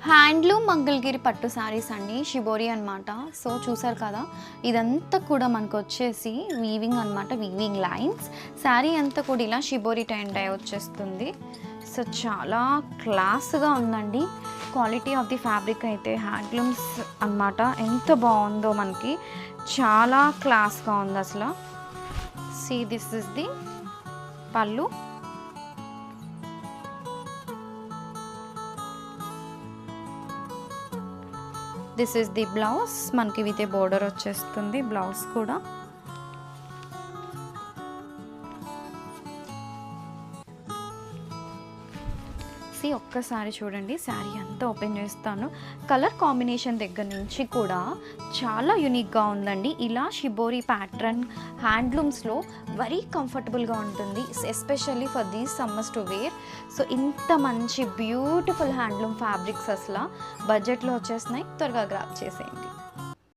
Handloom Mangalagiri పట్టు శారీస్ అండి, shibori అనమాట. సో చూసారు కదా, ఇదంతా కూడా మనకు వచ్చేసి వీవింగ్ అనమాట, వీవింగ్ లైన్స్. శారీ అంతా కూడా ఇలా షిబోరి టై వచ్చేస్తుంది. సో చాలా క్లాస్గా ఉందండి. క్వాలిటీ ఆఫ్ ది ఫ్యాబ్రిక్ అయితే హ్యాండ్లూమ్స్ అనమాట. ఎంత బాగుందో, మనకి చాలా క్లాస్గా ఉంది అసలు. సీ దిస్ ఇస్ ది పళ్ళు. This is the blouse. మనకి విత్ బోర్డర్ వచ్చేస్తుంది బ్లౌజ్ కూడా. ఒక్కసారి చూడండి, శారీ అంతా ఓపెన్ చేస్తాను. కలర్ కాంబినేషన్ దగ్గర నుంచి కూడా చాలా యూనిక్గా ఉందండి. ఇలా షిబోరి ప్యాటర్న్ హ్యాండ్లూమ్స్లో వెరీ కంఫర్టబుల్గా ఉంటుంది, especially for these summers to wear. So ఇంత మంచి బ్యూటిఫుల్ హ్యాండ్లూమ్ ఫ్యాబ్రిక్స్ అసలు బడ్జెట్లో వచ్చేస్తున్నాయి. త్వరగా గ్రాప్ చేసేయండి.